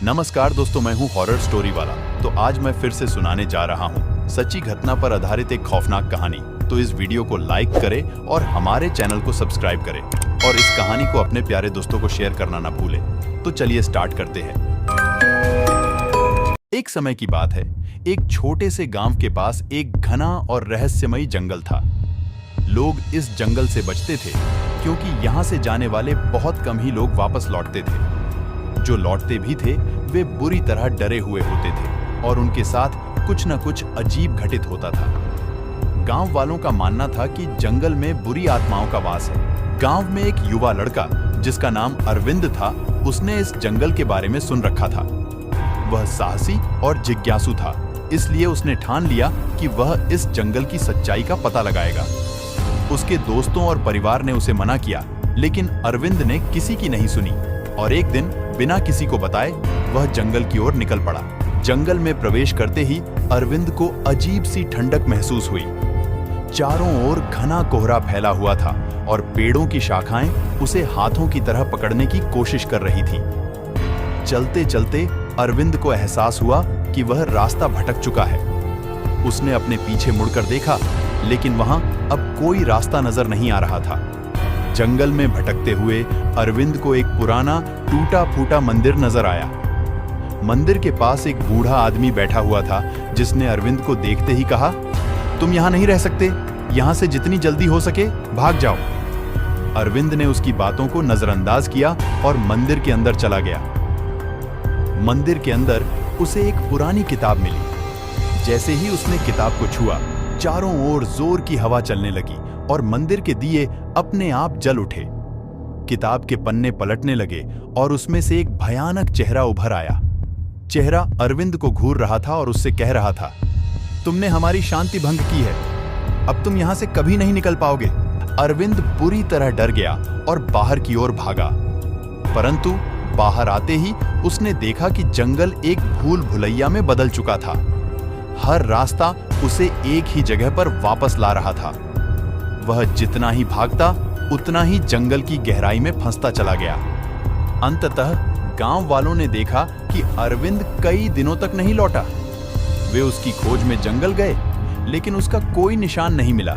नमस्कार दोस्तों, मैं हूं हॉरर स्टोरी वाला। तो आज मैं फिर से सुनाने जा रहा हूं सच्ची घटना पर आधारित एक खौफनाक कहानी। तो इस वीडियो को लाइक करें और हमारे चैनल को सब्सक्राइब करें और इस कहानी को अपने प्यारे दोस्तों को शेयर करना ना भूलें। तो चलिए स्टार्ट करते हैं। एक समय की बात है, एक छोटे से गांव के पास एक घना और रहस्यमयी जंगल था। लोग इस जंगल से बचते थे क्योंकि यहाँ से जाने वाले बहुत कम ही लोग वापस लौटते थे। जो लौटते भी थे वे बुरी तरह डरे हुए होते थे और उनके साथ कुछ न कुछ अजीब घटित होता था। गांव वालों का मानना था कि जंगल में बुरी आत्माओं का वास है। गांव में एक युवा लड़का जिसका नाम अरविंद था, उसने इस जंगल के बारे में सुन रखा था। वह साहसी और जिज्ञासु था, इसलिए उसने ठान लिया कि वह इस जंगल की सच्चाई का पता लगाएगा। उसके दोस्तों और परिवार ने उसे मना किया, लेकिन अरविंद ने किसी की नहीं सुनी और एक दिन बिना किसी को बताए वह जंगल की ओर निकल पड़ा। जंगल में प्रवेश करते ही अरविंद को अजीब सी ठंडक महसूस हुई। चारों ओर घना कोहरा फैला हुआ था और पेड़ों की शाखाएं उसे हाथों की तरह पकड़ने की कोशिश कर रही थी। चलते चलते अरविंद को एहसास हुआ कि वह रास्ता भटक चुका है। उसने अपने पीछे मुड़कर देखा, लेकिन वहां अब कोई रास्ता नजर नहीं आ रहा था। जंगल में भटकते हुए अरविंद को एक पुराना टूटा फूटा मंदिर नजर आया। मंदिर के पास एक बूढ़ा आदमी बैठा हुआ था, जिसने अरविंद को देखते ही कहा, तुम यहाँ नहीं रह सकते, यहाँ से जितनी जल्दी हो सके भाग जाओ। अरविंद ने उसकी बातों को नजरअंदाज किया और मंदिर के अंदर चला गया। मंदिर के अंदर उसे एक पुरानी किताब मिली। जैसे ही उसने किताब को छुआ, चारों ओर जोर की हवा चलने लगी और मंदिर के दिए अपने आप जल उठे। किताब के पन्ने पलटने लगे और उसमें से एक भयानक चेहरा उभर आया। चेहरा अरविंद को घूर रहा था और उससे कह रहा था, तुमने हमारी शांति भंग की है, अब तुम यहां से कभी नहीं निकल पाओगे। अरविंद बुरी तरह डर गया और बाहर की ओर भागा, परंतु बाहर आते ही उसने देखा कि जंगल एक भूल भुलैया में बदल चुका था। हर रास्ता उसे एक ही जगह पर वापस ला रहा था। वह जितना ही भागता उतना ही जंगल की गहराई में फंसता चला गया। अंततः गांव वालों ने देखा कि अरविंद कई दिनों तक नहीं लौटा। वे उसकी खोज में जंगल गए, लेकिन उसका कोई निशान नहीं मिला।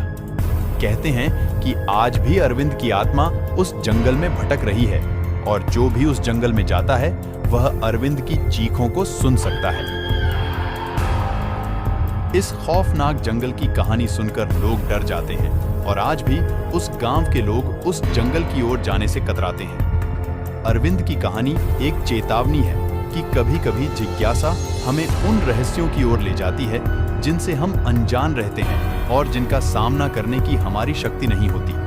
कहते हैं कि आज भी अरविंद की आत्मा उस जंगल में भटक रही है और जो भी उस जंगल में जाता है वह अरविंद की चीखों को सुन सकता है। इस खौफनाक जंगल की कहानी सुनकर लोग डर जाते हैं और आज भी उस गांव के लोग उस जंगल की ओर जाने से कतराते हैं। अरविंद की कहानी एक चेतावनी है कि कभी-कभी जिज्ञासा हमें उन रहस्यों की ओर ले जाती है जिनसे हम अनजान रहते हैं और जिनका सामना करने की हमारी शक्ति नहीं होती।